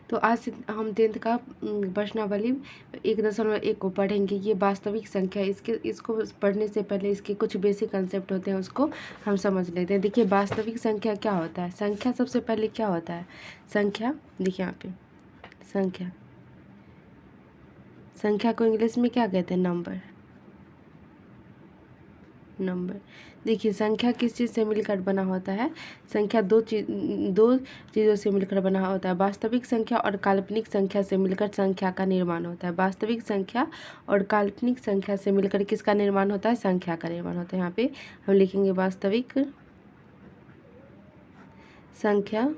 तो आज से हम 10th का प्रश्नावली 1.1 को पढ़ेंगे। ये वास्तविक संख्या, इसको पढ़ने से पहले इसके कुछ बेसिक कंसेप्ट होते हैं, उसको हम समझ लेते हैं। देखिए वास्तविक संख्या क्या होता है। संख्या सबसे पहले क्या होता है। संख्या देखिए यहाँ पे संख्या को इंग्लिश में क्या कहते हैं। नंबर। देखिए संख्या किस चीज़ से मिलकर बना होता है। संख्या दो चीज़ों से मिलकर बना होता है। वास्तविक संख्या और काल्पनिक संख्या से मिलकर संख्या का निर्माण होता है। वास्तविक संख्या और काल्पनिक संख्या से मिलकर किसका निर्माण होता है। संख्या का निर्माण होता है। यहाँ पे हम लिखेंगे वास्तविक संख्या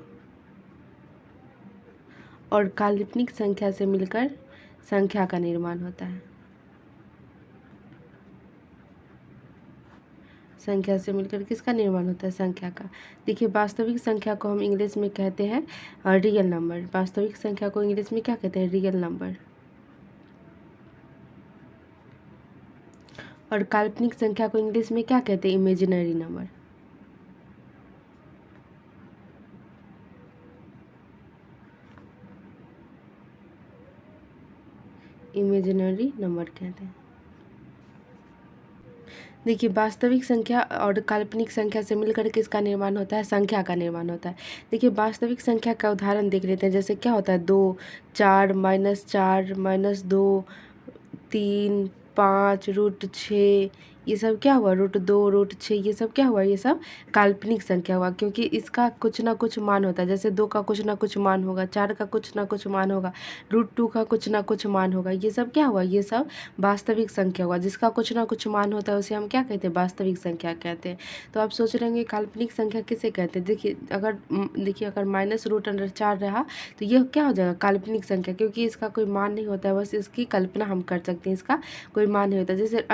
और काल्पनिक संख्या से मिलकर संख्या का निर्माण होता है। संख्या से मिलकर किसका निर्माण होता है। संख्या का। देखिए वास्तविक संख्या को हम इंग्लिश में कहते हैं रियल नंबर। वास्तविक संख्या को इंग्लिश में क्या कहते हैं। Real number. और काल्पनिक संख्या को इंग्लिश में क्या कहते हैं। Imaginary number. इमेजिनरी नंबर कहते हैं। देखिए वास्तविक संख्या और काल्पनिक संख्या से मिलकर किसका निर्माण होता है। संख्या का निर्माण होता है। देखिए वास्तविक संख्या का उदाहरण देख लेते हैं। जैसे क्या होता है 2, 4, -4, -2, 3, 5, √6, ये सब क्या हुआ। √2, √6, ये सब क्या हुआ। ये सब काल्पनिक संख्या हुआ, क्योंकि इसका कुछ ना कुछ मान होता है। जैसे 2 का कुछ ना कुछ मान होगा, 4 का कुछ ना कुछ मान होगा, √2 का कुछ ना कुछ मान होगा। ये सब क्या हुआ। ये सब वास्तविक संख्या हुआ। जिसका कुछ ना कुछ मान होता है उसे हम क्या कहते हैं। वास्तविक संख्या कहते हैं। तो आप सोच रहे होंगे काल्पनिक संख्या किसे कहते हैं। देखिए अगर -√4 रहा तो ये क्या हो जाएगा। काल्पनिक संख्या, क्योंकि इसका कोई मान नहीं होता है, बस इसकी कल्पना हम कर सकते हैं। इसका कोई मान नहीं होता। जैसे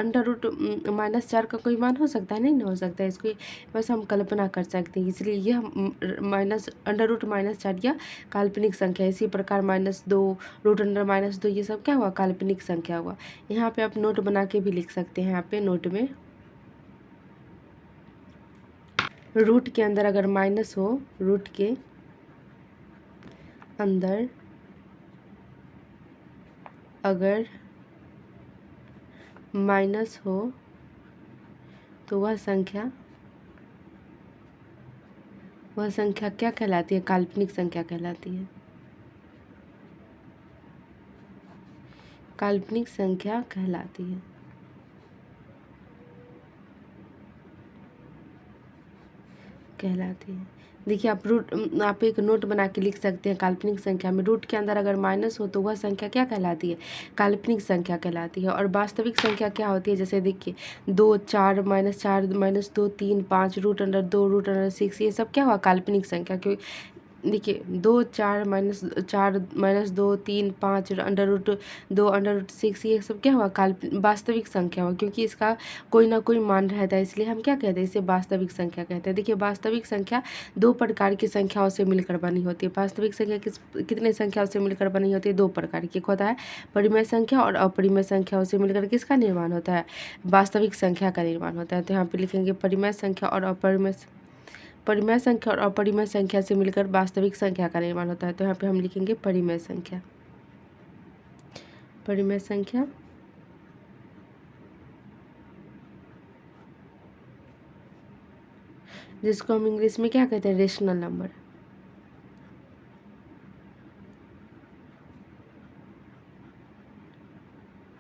√-4 का कोई मान हो सकता है। नहीं हो सकता है। इसको बस हम कल्पना कर सकते हैं, इसलिए ये हम √-4 यह काल्पनिक संख्या है। इसी प्रकार -2, √2 ये सब क्या हुआ। काल्पनिक संख्या हुआ। यहाँ पे आप नोट बना के भी लिख सकते हैं। यहाँ पे नोट में रूट के अंदर अगर माइनस हो, रूट के अंदर अगर माइनस हो तो वह संख्या क्या कहलाती है। काल्पनिक संख्या कहलाती है। काल्पनिक संख्या कहलाती है। देखिए आप एक नोट बना के लिख सकते हैं। काल्पनिक संख्या में रूट के अंदर अगर माइनस हो तो वह संख्या क्या कहलाती है। काल्पनिक संख्या कहलाती है। और वास्तविक संख्या क्या होती है। जैसे देखिए 2, 4, -4, -2, 3, 5, √2, √6, ये सब क्या हुआ। काल्पनिक संख्या। क्यों देखिए 2, 4, -4, -2, 3, 5, √2, √6, ये सब क्या हुआ। वास्तविक संख्या हुआ, क्योंकि इसका कोई ना कोई मान रहता है, इसलिए हम क्या कहते हैं। इसे वास्तविक संख्या कहते हैं। देखिए वास्तविक संख्या 2 प्रकार की संख्याओं से मिलकर बनी होती है। वास्तविक संख्या कितने संख्याओं से मिलकर बनी होती है। 2 प्रकार की। एक होता है परिमेय संख्या, और अपरिमेय संख्याओं से मिलकर किसका निर्माण होता है। वास्तविक संख्या का निर्माण होता है। तो यहाँ पे लिखेंगे परिमेय संख्या और परिमेय संख्या और अपरिमेय संख्या से मिलकर वास्तविक संख्या का निर्माण होता है। तो यहाँ पे हम लिखेंगे परिमेय संख्या। परिमेय संख्या जिसको हम इंग्लिश में क्या कहते हैं। Rational number.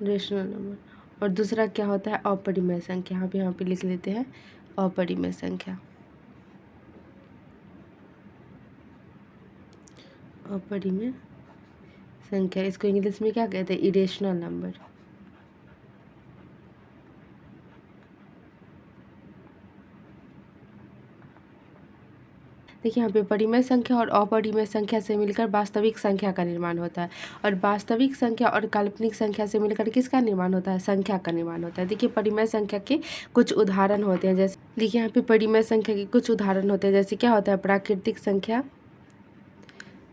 Rational number. और दूसरा क्या होता है। अपरिमेय संख्या। यहाँ पे लिख लेते हैं अपरिमेय संख्या। अपरिमेय संख्या, इसको इंग्लिश में क्या कहते हैं। Irrational number. देखिए यहाँ पे परिमेय संख्या और अपरिमेय संख्या से मिलकर वास्तविक संख्या का निर्माण होता है। और वास्तविक संख्या और काल्पनिक संख्या से मिलकर किसका निर्माण होता है। संख्या का निर्माण होता है। देखिए परिमेय संख्या के कुछ उदाहरण होते हैं। जैसे देखिए यहाँ पे परिमेय संख्या के कुछ उदाहरण होते हैं। जैसे क्या होता है। प्राकृतिक संख्या,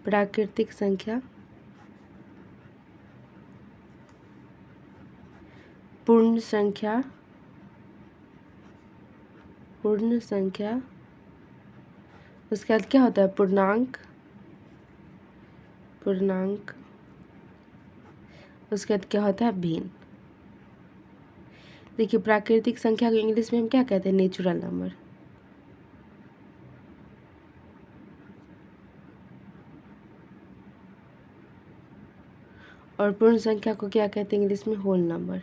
प्राकृतिक संख्या, पूर्ण संख्या, पूर्ण संख्या, उसके बाद क्या होता है। पूर्णांक, पूर्णांक, उसके बाद क्या होता है भिन्न। देखिए प्राकृतिक संख्या को इंग्लिश में हम क्या कहते हैं, नेचुरल नंबर। और पूर्ण संख्या को क्या कहते हैं इंग्लिश में, होल नंबर।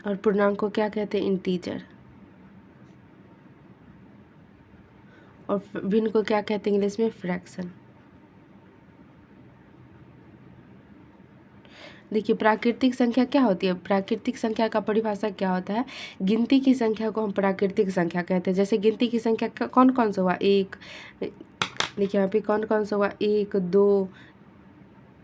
और पूर्णांक को क्या कहते हैं, इंटीजर। और भिन्न को क्या कहते हैं इंग्लिश में, फ्रैक्शन। देखिए प्राकृतिक संख्या क्या होती है, प्राकृतिक संख्या का परिभाषा क्या होता है, गिनती की संख्या को हम प्राकृतिक संख्या कहते हैं। जैसे गिनती की संख्या कौन कौन सा हुआ, एक, देखिए यहाँ पे कौन कौन सा हुआ, 1 2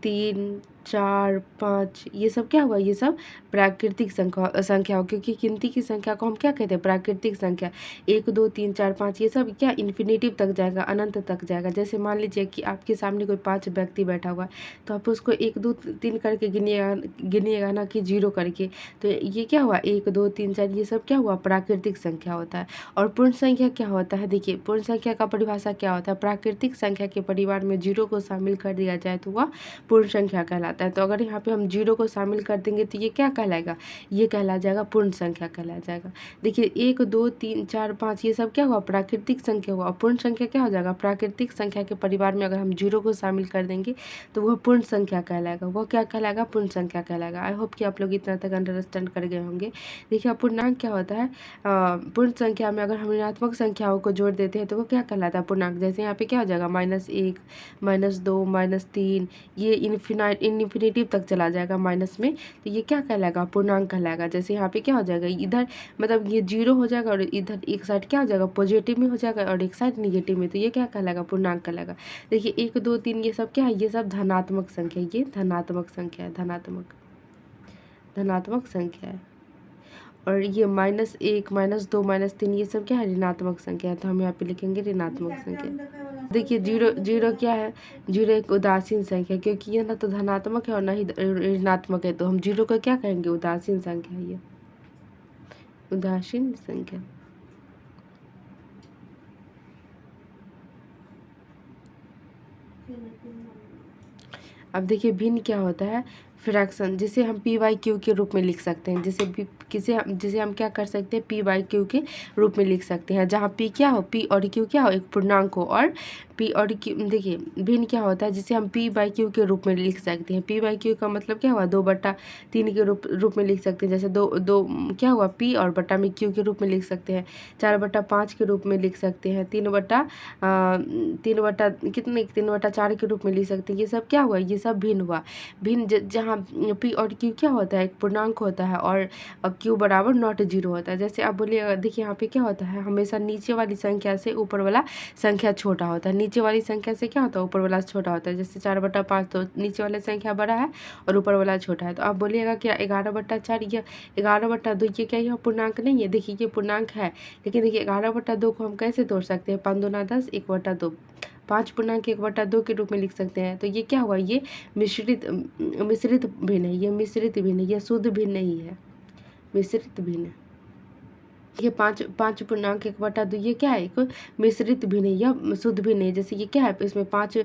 3 4 5, ये सब क्या हुआ, ये सब प्राकृतिक संख्या हो, क्योंकि गिनती की संख्या को हम क्या कहते हैं, प्राकृतिक संख्या। 1 2 3 4 5 ये सब क्या इन्फिनिटिव तक जाएगा, अनंत तक जाएगा। जैसे मान लीजिए कि आपके सामने कोई 5 व्यक्ति बैठा हुआ है, तो आप उसको 1 2 3 करके गिनिएगा ना कि 0 करके, तो ये क्या हुआ, 1 2 3 4, ये सब क्या हुआ, प्राकृतिक संख्या होता है। और पूर्ण संख्या क्या होता है, देखिए पूर्ण संख्या का परिभाषा क्या होता है, प्राकृतिक संख्या के परिवार में 0 को शामिल कर दिया जाए तो वह पूर्ण संख्या कहलाता है। तो अगर यहाँ पे हम 0 को शामिल कर देंगे तो ये क्या कहलाएगा, ये कहला जाएगा पूर्ण संख्या कहला जाएगा। देखिए 1 2 3 4 5 ये सब क्या हुआ, प्राकृतिक संख्या हुआ। पूर्ण संख्या क्या हो जाएगा, प्राकृतिक संख्या के परिवार में अगर हम 0 को शामिल कर देंगे तो वह पूर्ण संख्या कहलाएगा। वह क्या कहलाएगा, पूर्ण संख्या कहलाएगा। आई होप कि आप लोग इतना तक अंडरस्टैंड कर गए होंगे। देखिए पूर्णांक क्या होता है, पूर्ण संख्या में अगर हम ऋणात्मक संख्याओं को जोड़ देते हैं तो वो क्या कहलाता है, पूर्णांक। जैसे यहाँ पे क्या हो जाएगा, -1 -2 -3, ये इन्फिनिटिव तक चला जाएगा माइनस में, तो ये क्या कहलाएगा, पूर्णांक कहलाएगा। जैसे यहाँ पे क्या हो जाएगा, इधर मतलब ये 0 हो जाएगा और इधर एक साइड क्या हो जाएगा, पॉजिटिव में हो जाएगा और एक साइड निगेटिव में, तो ये क्या कहलाएगा, पूर्णांक कहलाएगा। देखिए 1 2 3 ये सब क्या है, ये सब धनात्मक संख्या, ये धनात्मक संख्या है, धनात्मक संख्या है। और ये -1 -2 -3 ये सब क्या है, ऋणात्मक संख्या है, तो हम यहाँ पे लिखेंगे ऋणात्मक संख्या। देखिए 0 क्या है, 0 एक उदासीन संख्या, क्योंकि ये ना तो धनात्मक है और ना ही ऋणात्मक है, तो हम 0 को क्या कहेंगे, उदासीन संख्या है, ये उदासीन संख्या। अब देखिए भिन्न क्या होता है, फ्रैक्शन, जिसे हम p/q के रूप में लिख सकते हैं। जिसे हम क्या कर सकते हैं, p/q के रूप में लिख सकते हैं, जहाँ p क्या हो, p और q क्या हो, एक पूर्णांक हो, और p और q। देखिए भिन्न क्या होता है, जिसे हम p/q के रूप में लिख सकते हैं। p/q का मतलब क्या हुआ, 2/3 के रूप में लिख सकते हैं। जैसे दो क्या हुआ, p और बटा में q के रूप में लिख सकते हैं। 4/5 के रूप में लिख सकते हैं। 3/4 के रूप में लिख सकते हैं। ये सब क्या हुआ, ये सब भिन्न हुआ। भिन्न जहाँ p और q क्या होता है, एक पूर्णांक होता है, और q बराबर नॉट 0 होता है। जैसे आप बोलिए, देखिए यहाँ पे क्या होता है, हमेशा नीचे वाली संख्या से ऊपर वाला संख्या छोटा होता है। नीचे वाली संख्या से क्या होता है, ऊपर वाला छोटा होता है। जैसे 4/5, तो नीचे वाला संख्या बड़ा है और ऊपर वाला छोटा है। तो आप बोलिएगा क्या 11/4 या 11/2 ये क्या, यह पूर्णांक नहीं है। देखिए ये पूर्णांक है, लेकिन देखिए 11/2 को हम कैसे तोड़ सकते हैं, 5 दूना 10, 1/2, 5 पूर्णांक 1/2 के रूप में लिख सकते हैं। तो ये क्या हुआ, ये मिश्रित भिन्न है, ये मिश्रित भिन्न है, ये शुद्ध भिन्न नहीं है, मिश्रित भिन्न। ये पाँच पूर्णांक 1/2 ये क्या है, एक मिश्रित भिन्न है, यह शुद्ध भिन्न है। जैसे ये क्या है, इसमें पाँच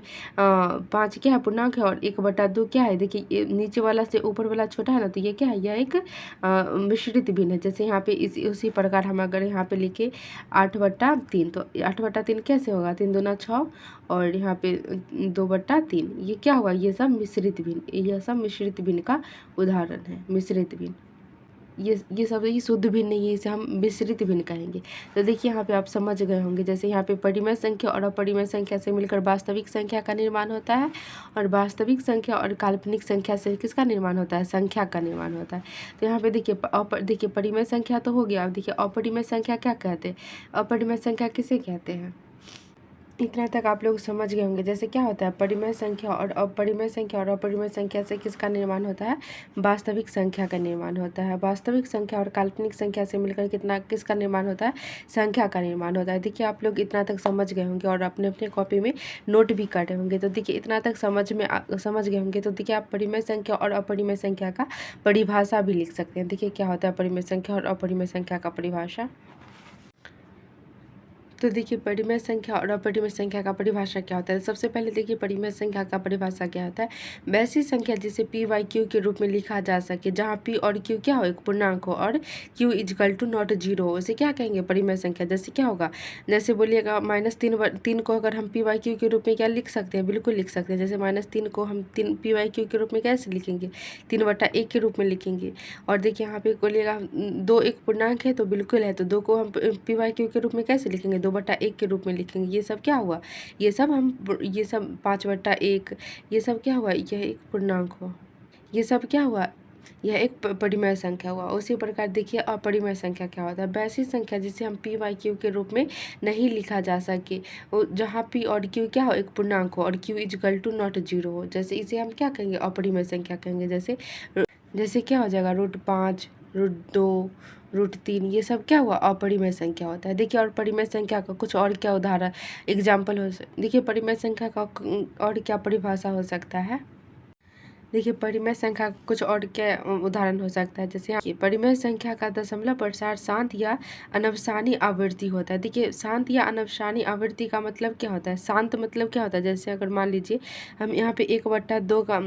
क्या है, पूर्णांक है, और 1/2 क्या है। देखिए ये नीचे वाला से ऊपर वाला छोटा है ना, तो ये क्या है, यह एक मिश्रित भिन्न है। जैसे यहाँ पे उसी प्रकार हम अगर यहाँ पे लिखे 8/3, तो 8/3 कैसे होगा, 3 दूना 6, और यहाँ पे 2/3, ये क्या हुआ, ये सब मिश्रित भिन्न, यह सब मिश्रित भिन्न का उदाहरण है, मिश्रित भिन्न। ये सब ये शुद्ध भिन्न नहीं है, इसे हम मिश्रित भिन्न कहेंगे। तो देखिए यहाँ पे आप समझ गए होंगे। जैसे यहाँ पे परिमेय संख्या और अपरिमेय संख्या से मिलकर वास्तविक संख्या का निर्माण होता है, और वास्तविक संख्या और काल्पनिक संख्या से किसका निर्माण होता है, संख्या का निर्माण होता है। तो यहाँ पे देखिए परिमेय संख्या तो हो गया। अब देखिए अपरिमेय संख्या क्या कहते हैं, अपरिमेय संख्या किसे कहते हैं। इतना तक आप लोग समझ गए होंगे। जैसे क्या होता है, परिमेय संख्या और अपरिमेय संख्या, और अपरिमेय संख्या से किसका निर्माण होता है, वास्तविक संख्या का निर्माण होता है। वास्तविक संख्या और काल्पनिक संख्या से मिलकर किसका निर्माण होता है, संख्या का निर्माण होता है। देखिए आप लोग इतना तक समझ गए होंगे और अपने अपने कॉपी में नोट भी कर रहे होंगे। तो देखिए इतना तक समझ गए होंगे। तो देखिए आप परिमेय संख्या और अपरिमेय संख्या का परिभाषा भी लिख सकते हैं। देखिए क्या होता है परिमेय संख्या और अपरिमेय संख्या का परिभाषा। तो देखिए परिमेय संख्या और अपरिमेय संख्या का परिभाषा क्या होता है। सबसे पहले देखिए परिमेय संख्या का परिभाषा क्या होता है। वैसी संख्या जिसे पी वाई क्यू के रूप में लिखा जा सके, जहाँ पी और क्यू क्या हो, एक पूर्णांक हो, और Q is equal to not zero हो, उसे क्या कहेंगे, परिमेय संख्या। जैसे क्या होगा, जैसे बोलिएगा -3 को अगर हम पी वाई क्यू के रूप में क्या लिख सकते हैं, बिल्कुल लिख सकते हैं। जैसे -3 को हम पी वाई क्यू के रूप में कैसे लिखेंगे, 3/1 के रूप में लिखेंगे। और देखिए यहाँ पे बोलिएगा 2 एक पूर्णांक है तो बिल्कुल है, तो 2 को हम पी वाई क्यू के रूप में कैसे लिखेंगे, 2/1 के रूप में लिखेंगे। ये सब क्या हुआ, ये सब 5/1, ये सब क्या हुआ, यह एक पूर्णांक हुआ। ये सब क्या हुआ, यह एक परिमेय संख्या हुआ। उसी प्रकार देखिए अपरिमेय संख्या क्या होता है। वैसी संख्या जिसे हम पी वाई क्यू के रूप में नहीं लिखा जा सके, जहाँ पी और क्यू क्या हो, एक पूर्णांक हो, और Q is equal to not zero हो, जैसे इसे हम क्या कहेंगे, अपरिमेय संख्या कहेंगे। जैसे क्या हो जाएगा, √5, √2, √3, ये सब क्या हुआ, अपरिमेय संख्या होता है। देखिए और परिमेय संख्या का कुछ और क्या उदाहरण एग्जाम्पल हो, देखिए परिमेय संख्या का और क्या परिभाषा हो सकता है। देखिए परिमेय संख्या का कुछ और क्या उदाहरण हो सकता है। जैसे कि परिमेय संख्या का दशमलव प्रसार शांत या अनवसानी आवृत्ति होता है। देखिए शांत या अनवसानी आवृत्ति का मतलब क्या होता है, शांत मतलब क्या होता है। जैसे अगर मान लीजिए हम यहाँ पे 1/2 का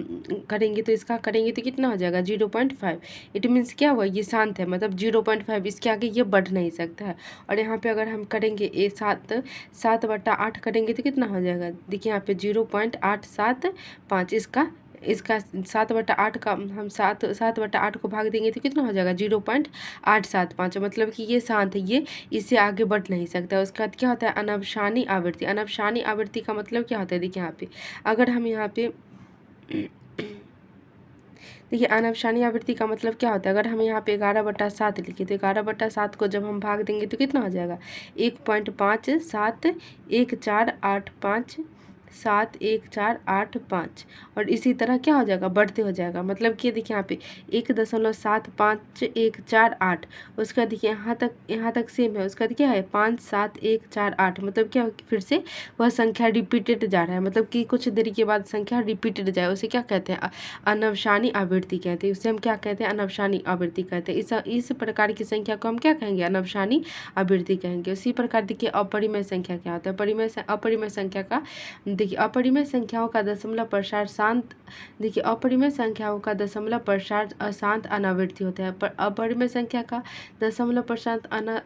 करेंगे तो इसका करेंगे तो कितना हो जाएगा, 0.5। इट मीन्स क्या हुआ, ये शांत है, मतलब 0.5, इसके आगे ये बढ़ नहीं सकता है। और यहाँ पे अगर हम करेंगे 7/8 करेंगे तो कितना हो जाएगा, देखिए यहाँ पे 0.875, इसका 7/8 का हम 7/8 को भाग देंगे तो कितना हो जाएगा, 0.875, मतलब कि ये शांत है, ये इससे आगे बढ़ नहीं सकता। उसके बाद क्या होता है, अनवसानी आवृत्ति। अनवसानी आवृत्ति का मतलब क्या होता है, देखिए यहाँ पे अगर हम यहाँ पे देखिए अनवसानी आवृत्ति का मतलब क्या होता है, अगर हम यहाँ पे 11/7 लिखे तो 11/7 को जब हम भाग देंगे तो कितना हो जाएगा, 1.571485 और इसी तरह क्या हो जाएगा, बढ़ते हो जाएगा। मतलब कि देखिए यहाँ पे 1.75148, उसका देखिए यहाँ तक सेम है, उसका क्या है 57148, मतलब क्या फिर से वह संख्या रिपीटेड जा रहा है, मतलब कि कुछ देरी के बाद संख्या रिपीटेड जाए, उसे क्या कहते हैं, अनवसानी आवृत्ति कहते हैं। उसे हम क्या कहते हैं, अनवसानी आवृत्ति कहते हैं। इस प्रकार की संख्या को हम क्या कहेंगे, अनवसानी आवृत्ति कहेंगे। उसी प्रकार देखिए अपरिमेय संख्या क्या होता है। अपरिमेय संख्या का देखिए अपरिमेय संख्याओं का दशमलव प्रसार शांत, देखिए अपरिमेय संख्याओं का दशमलव प्रसार अशांत अनावृत्ति होता है। पर अपरिमेय संख्या का दशमलव प्रसार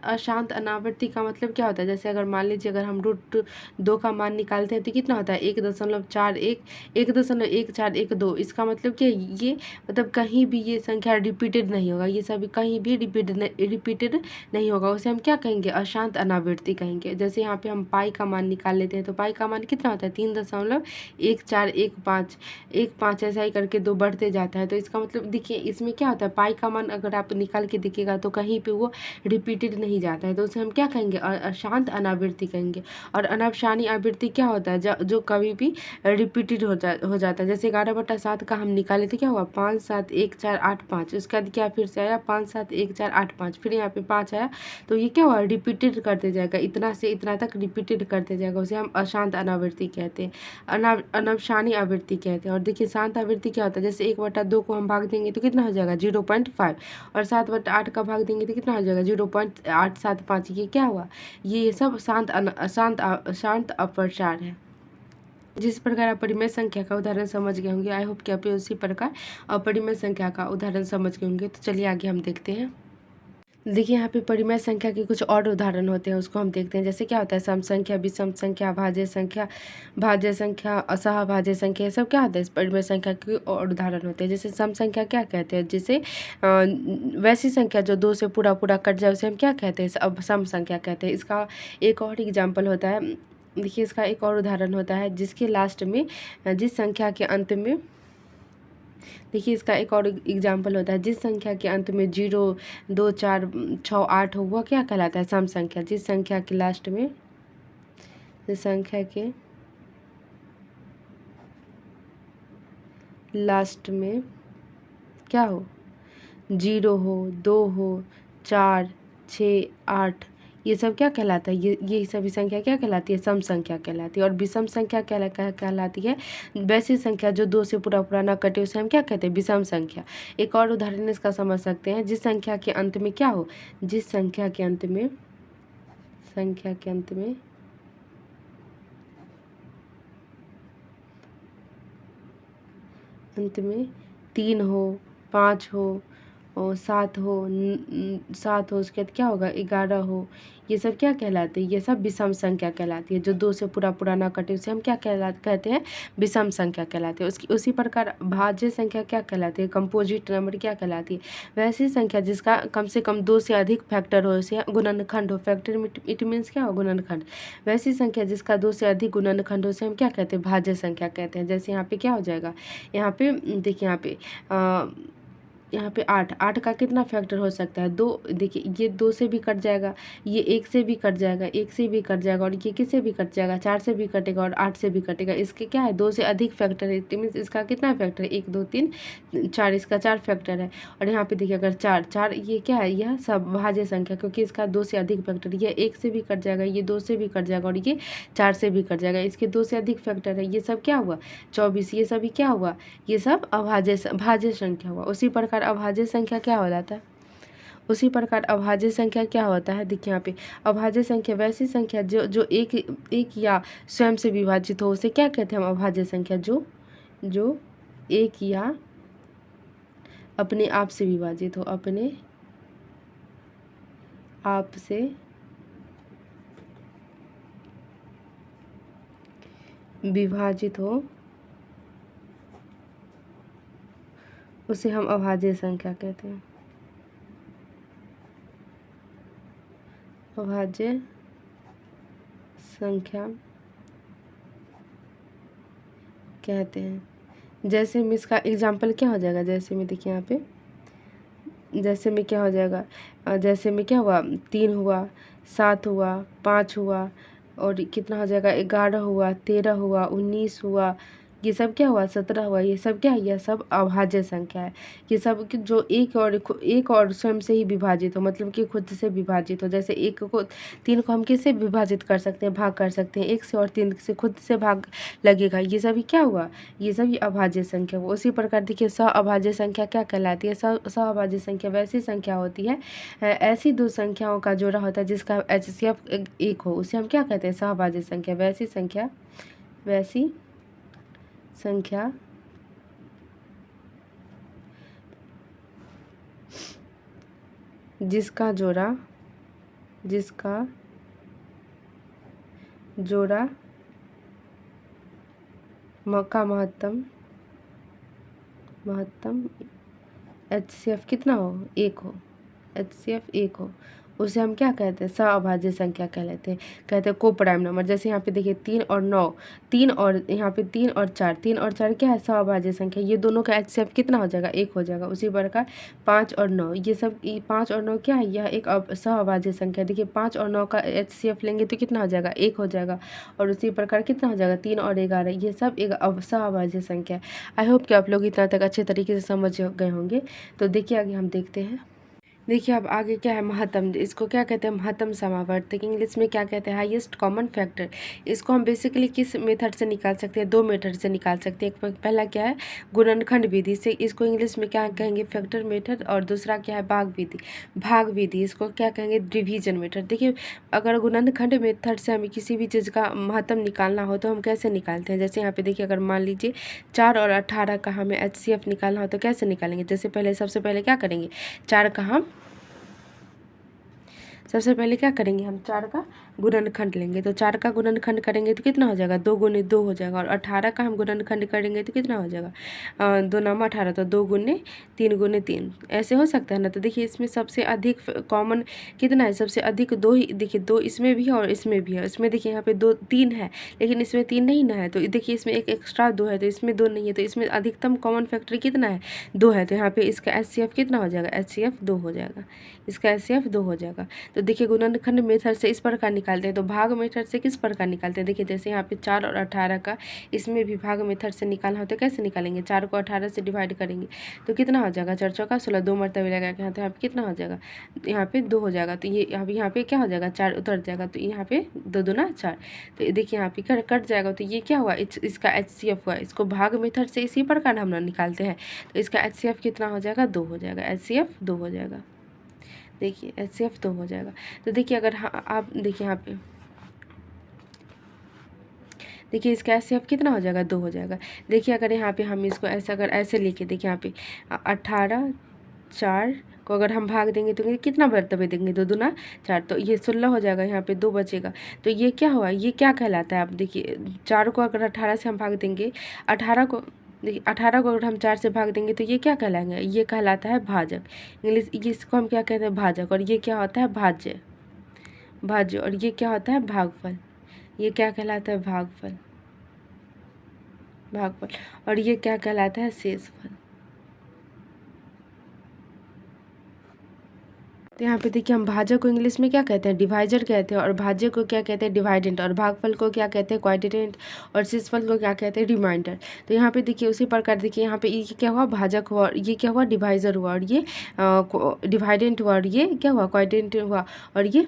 अशांत अनावृत्ति का मतलब क्या होता है। जैसे अगर मान लीजिए अगर हम √2 का मान निकालते हैं तो कितना होता है, 1.1412, इसका मतलब क्या, ये मतलब कहीं भी ये संख्या रिपीटेड नहीं होगा, ये सभी कहीं भी रिपीटेड नहीं होगा, उसे हम क्या कहेंगे, अशांत अनावृत्ति कहेंगे। जैसे यहाँ पे हम पाई का मान निकाल लेते हैं तो पाई का मान कितना होता है, 3.1415, ऐसा ही करके 2 बढ़ते जाता है। तो इसका मतलब देखिए इसमें क्या होता है, पाई का मान अगर आप निकाल के देखिएगा तो कहीं पे वो रिपीटेड नहीं जाता है, तो उसे हम क्या कहेंगे, अशांत अनावृत्ति कहेंगे। और अनवसानी आवृत्ति क्या होता है, जो कभी भी रिपीटेड हो जाता है। जैसे 11/7 का हम निकाले तो क्या हुआ, 57148, उसका क्या फिर से आया 57148, फिर यहाँ पे 5 आया, तो ये क्या हुआ, रिपीटेड करते जाएगा, इतना से इतना तक रिपीटेड करते जाएगा, उसे हम अशांत अनावृत्ति कहते हैं, अनवसानी आवृत्ति कहते हैं। और देखिए शांत आवृत्ति क्या होता है, जैसे 1/2 को हम भाग देंगे तो कितना हो जाएगा, 0.5, और 7/8 का भाग देंगे तो कितना हो जाएगा, 0.875। ये क्या हुआ, ये सब शांत अप्रसार है। जिस प्रकार आप परिमेय संख्या का उदाहरण समझ गए होंगे, आई होप कि आप उसी प्रकार अपरिमेय संख्या का उदाहरण समझ गए होंगे। तो चलिए आगे हम देखते हैं। देखिए यहाँ पे परिमेय संख्या के कुछ और उदाहरण होते हैं, उसको हम देखते हैं। जैसे क्या होता है, सम संख्या, विषम संख्या, भाज्य संख्या, असहभाज्य संख्या, ये सब क्या होता है, इस परिमेय संख्या के और उदाहरण होते हैं। जैसे सम संख्या क्या कहते हैं, जिसे वैसी संख्या जो 2 से पूरा कट जाए उसे हम क्या कहते हैं, अब सम संख्या कहते हैं। इसका एक और एग्जाम्पल होता है, देखिए इसका एक और उदाहरण होता है, जिसके लास्ट में जिस संख्या के अंत में, देखिए इसका एक और एग्जाम्पल होता है, जिस संख्या के अंत में 0, 2, 4, 6, 8 हो, वह क्या कहलाता है, सम संख्या। जिस संख्या के लास्ट में क्या हो, 0 हो, 2 हो, 4, 6, 8, ये सब क्या कहलाता है, ये सभी संख्या क्या कहलाती है, सम संख्या कहलाती है। और विषम संख्या कहलाती है वैसी संख्या जो 2 से पूरा ना कटे, उसे हम क्या कहते हैं, विषम संख्या। एक और उदाहरण इसका समझ सकते हैं, जिस संख्या के अंत में क्या हो, जिस संख्या के अंत में संख्या के अंत में 3 हो, 5 हो और 7 हो, 7 हो, उसके बाद क्या होगा 11 हो, ये सब क्या कहलाते हैं? ये सब विषम संख्या कहलाती है। जो 2 से पूरा ना कटे उसे हम क्या कहते हैं? विषम संख्या कहलाते हैं। उसी प्रकार भाज्य संख्या क्या कहलाती है? कंपोजिट नंबर क्या कहलाती है? वैसी संख्या जिसका कम से कम 2 से अधिक फैक्टर हो, उसे गुणनखंड हो। फैक्टर इट मीन्स क्या हो? गुणनखंड। वैसी संख्या जिसका 2 से अधिक गुणनखंड हो उसे हम क्या कहते हैं? भाज्य संख्या कहते हैं। जैसे यहाँ पे क्या हो जाएगा, यहाँ पे देखिए यहाँ पे 8 का कितना फैक्टर हो सकता है? 2। देखिए ये 2 से भी कट जाएगा, ये 1 से भी कट जाएगा, 1 से भी कट जाएगा और ये किससे भी कट जाएगा? 4 से भी कटेगा और 8 से भी कटेगा। इसके क्या है? 2 से अधिक फैक्टर है। इट मीन्स इसका कितना फैक्टर है? 1 2 3 4, इसका 4 फैक्टर है। और यहाँ पे देखिए अगर 4 ये क्या है? यह सब भाज्य संख्या, क्योंकि इसका 2 से अधिक फैक्टर। ये 1 से भी कट जाएगा, ये 2 से भी कट जाएगा और ये 4 से भी कट जाएगा। इसके 2 से अधिक फैक्टर है। ये सब क्या हुआ? 24। ये सभी क्या हुआ? ये सब भाज्य संख्या हुआ। उसी प्रकार अभाज्य संख्या क्या हो जाता है? उसी प्रकार अभाज्य संख्या क्या होता है? देखिए यहाँ पे अभाज्य संख्या वैसी संख्या जो एक या स्वयं से विभाजित हो, उसे क्या कहते हैं हम? अभाज्य संख्या जो एक या अपने आप से विभाजित हो, अपने आप से विभाजित हो, उसे हम अभाज्य संख्या कहते हैं। अभाज्य संख्या कहते हैं। जैसे में इसका एग्जाम्पल क्या हो जाएगा? जैसे में देखिए यहाँ पे जैसे में क्या हो जाएगा, जैसे में क्या हुआ? 3 हुआ, 7 हुआ, 5 हुआ और कितना हो जाएगा? 11 हुआ, 13 हुआ, 19 हुआ, ये सब क्या हुआ? 17 हुआ। ये सब क्या है? यह सब अभाज्य संख्या है। ये सब जो एक और स्वयं से ही विभाजित हो, मतलब कि खुद से विभाजित हो। जैसे 3 को हम किससे विभाजित कर सकते हैं? भाग कर सकते हैं। 1 से और 3 से खुद से भाग लगेगा। ये सभी क्या हुआ? ये सभी अभाज्य संख्या हुआ। उसी प्रकार देखिए अभाज्य संख्या क्या कहलाती है? अभाज्य संख्या वैसी संख्या होती है, ऐसी दो संख्याओं का जोड़ा होता है जिसका HCF 1 हो, उसे हम क्या कहते हैं? सहअभाज्य संख्या। वैसी संख्या जिसका जोड़ा का महत्तम HCF कितना हो? 1 हो। HCF 1 हो, उसे हम क्या कहते हैं? सहअभाज्य संख्या कहते हैं को प्राइम नंबर। जैसे यहाँ पे देखिए 3 और 9, 3 और यहाँ पे 3 और 4 क्या है? सहअभाज्य संख्या। ये दोनों का HCF कितना हो जाएगा? 1 हो जाएगा। उसी प्रकार 5 और 9, ये सब 5 और 9 क्या है? यह एक सहअभाज्य संख्या। देखिए 5 और 9 का HCF लेंगे तो कितना हो जाएगा? 1 हो जाएगा। और उसी प्रकार कितना हो जाएगा? 3 और 11, ये सब एक सहअभाज्य संख्या है। आई होप कि आप लोग इतना तक अच्छे तरीके से समझ गए होंगे। तो देखिए आगे हम देखते हैं। देखिए अब आगे क्या है? महत्तम। इसको क्या कहते हैं? महत्तम समावर्तक। इंग्लिश में क्या कहते हैं? Highest common factor. इसको हम बेसिकली किस मेथड से निकाल सकते हैं? 2 मेथड से निकाल सकते हैं। पहला क्या है? गुणनखंड विधि से। इसको इंग्लिश में क्या कहेंगे? Factor method. और दूसरा क्या है? भाग विधि। इसको क्या कहेंगे? Division method. देखिए अगर गुणनखंड मेथड से हमें किसी भी चीज़ का महत्तम निकालना हो तो हम कैसे निकालते हैं? जैसे यहाँ पे देखिए अगर मान लीजिए 4 और 18 का हमें HCF निकालना हो तो कैसे निकालेंगे? जैसे सबसे पहले क्या करेंगे? 4 का हम सबसे पहले क्या करेंगे? हम 4 का गुणनखंड लेंगे। तो 4 का गुणनखंड करेंगे तो कितना हो जाएगा? 2 गुने 2 हो जाएगा। और 18 का हम गुणनखंड करेंगे तो कितना हो जाएगा? 2 नाम 18, तो 2 गुने 3 गुने 3, ऐसे हो सकता है ना। तो देखिए इसमें सबसे अधिक कॉमन कितना है? सबसे अधिक 2 ही। देखिए 2 इसमें भी है और इसमें भी है। इसमें देखिए यहाँ पे 2 3 है, लेकिन इसमें 3 नहीं ना है। तो देखिए इसमें एक एक्स्ट्रा 2 है, तो इसमें 2 नहीं है। तो इसमें अधिकतम कॉमन फैक्टर कितना है? 2 है। तो यहाँ पे इसका HCF कितना हो जाएगा? HCF 2 हो जाएगा। इसका HCF 2 हो जाएगा। तो देखिए गुणनखंड मेथड से इस प्रकार निकालते हैं। तो भाग मेथड से किस प्रकार निकालते हैं? देखिए जैसे यहाँ पे 4 और 18 का, इसमें भी भाग मेथड से निकालना हो तो कैसे निकालेंगे? 4 को 18 से डिवाइड करेंगे तो कितना हो जाएगा? 4 चौका 16, 2 मरतबे लगा के यहाँ, तो यहाँ पे कितना हो जाएगा? यहाँ पे 2 हो जाएगा। तो ये यहाँ पे क्या हो जाएगा? 4 उतर जाएगा। तो यहाँ पे 2 दूना 4। तो देखिए यहाँ पे कट जाएगा। तो ये क्या हुआ? इसका HCF हुआ। इसको भाग मेथड से इसी प्रकार हम लोग निकालते हैं। तो इसका HCF कितना हो जाएगा? 2 हो जाएगा। HCF 2 हो जाएगा। देखिए HCF 2 हो जाएगा। तो देखिए अगर आप देखिए यहाँ पे देखिए इसका HCF कितना हो जाएगा, 2 हो जाएगा। देखिए अगर यहाँ पे हम इसको ऐसे अगर ऐसे लेके देखिए यहाँ पे 18 4 को अगर हम भाग देंगे तो ये कितना मरतबे देंगे, 2 दूना 4, तो ये 16 हो जाएगा। यहाँ पे 2 बचेगा, तो ये क्या हुआ, ये क्या कहलाता है। आप देखिए 4 को अगर 18 से हम भाग देंगे, 18 को देखिए 18 को अगर हम 4 से भाग देंगे तो ये क्या कहलाएंगे, ये कहलाता है भाजक। इंग्लिश इसको हम क्या कहते हैं, भाजक। और ये क्या होता है, भाज्य। भाज्य। और ये क्या होता है, भागफल। ये क्या कहलाता है, भागफल। भागफल। और ये क्या कहलाता है, शेषफल। तो यहाँ पे देखिए हम भाजक को इंग्लिश में क्या कहते हैं, डिवाइजर कहते हैं। और भाज्य को क्या कहते हैं, डिवाइडेंट। और भागफल को क्या कहते हैं, क्वाड्रेंट। और शेषफल को क्या कहते हैं, रिमाइंडर। तो यहाँ पे देखिए उसी प्रकार देखिए यहाँ पे ये क्या हुआ, भाजक हुआ। और ये क्या हुआ, डिवाइजर हुआ। और ये डिवाइडेंट हुआ। और ये क्या हुआ, क्वाड्रेंट हुआ। और ये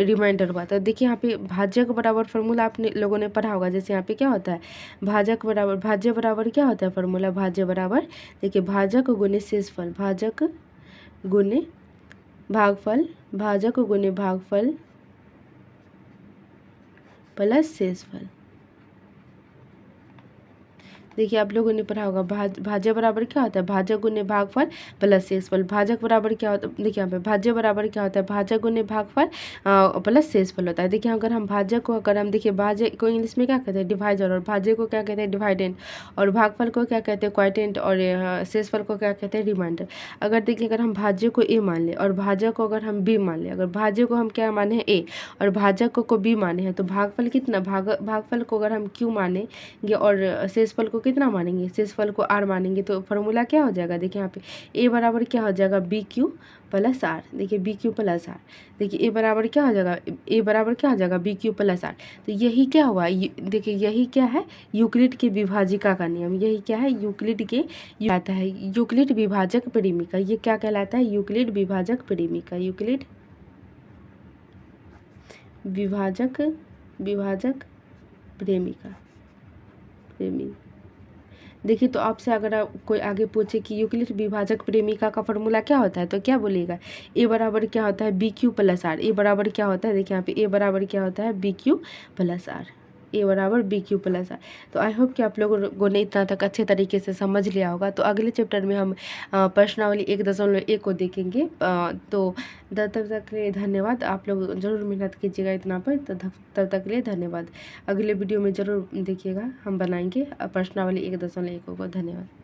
रिमाइंडर हुआ। तो देखिए यहाँ पे भाजक बराबर फार्मूला आपने लोगों ने पढ़ा होगा। जैसे यहाँ पे क्या होता है, भाजक बराबर भाज्य बराबर क्या होता है फार्मूला, भाज्य बराबर देखिए भाजक गुने शेषफल। भाजक गुने भागफल। भाजक गुने भागफल प्लस शेषफल। देखिए आप लोगों ने पढ़ा होगा भाज्य बराबर क्या होता है, भाजक गुने भागफल प्लस शेषफल। भाजक बराबर क्या होता है, देखिए यहाँ पे भाज्य बराबर क्या होता है, भाजक गुने भागफल प्लस शेषफल होता है। देखिए अगर हम भाजक को अगर हम देखिए भाज्य को इंग्लिश में क्या कहते हैं, डिवाइजर। और भाज्य को क्या कहते हैं, डिवाइडेंट। और भागफल को क्या कहते हैं, क्वाड्रेंट। और शेषफल को क्या कहते हैं, रिमाइंडर। अगर देखिए अगर हम भाज्य को ए मान ले और भाजक को अगर हम बी मान ले, अगर भाज्य को हम क्या माने हैं, ए, और भाजक को बी माने हैं, तो भागफल कितना भागफल को अगर हम क्यू मानेंगे और शेषफल को कितना मानेंगे, शेषफल को आर मानेंगे, तो फार्मूला क्या हो जाएगा, देखिए यहाँ पे ए बराबर क्या हो जाएगा, बी क्यू प्लस आर। देखिए बी क्यू प्लस आर। देखिए ए बराबर क्या हो जाएगा, ए बराबर क्या हो जाएगा, बी क्यू प्लस आर। तो यही क्या हुआ, देखिए यही क्या है, यूक्लिड के विभाजिका का नियम। यही क्या है, यूक्लिड के आता है यूक्लिड विभाजक परिमिका। ये क्या कहलाता है, यूक्लिड विभाजक परिमिका। यूक्लिड विभाजक प्रेमिका। देखिए तो आपसे अगर कोई आगे पूछे कि यूक्लिड विभाजक प्रेमिका का फॉर्मूला क्या होता है, तो क्या बोलिएगा, ए बराबर क्या होता है, बी क्यू प्लस आर। ए बराबर क्या होता है, देखिए यहाँ पे ए बराबर क्या होता है, बी क्यू प्लस आर। ए बराबर बी क्यू प्लस आर। तो आई होप कि आप लोगों ने इतना तक अच्छे तरीके से समझ लिया होगा। तो अगले चैप्टर में हम प्रश्नावली 1.1 को देखेंगे। तो तब तक के लिए धन्यवाद। आप लोग ज़रूर मेहनत कीजिएगा इतना पर। तब तक के लिए धन्यवाद। अगले वीडियो में ज़रूर देखिएगा, हम बनाएंगे प्रश्नावली 1.1 को। धन्यवाद।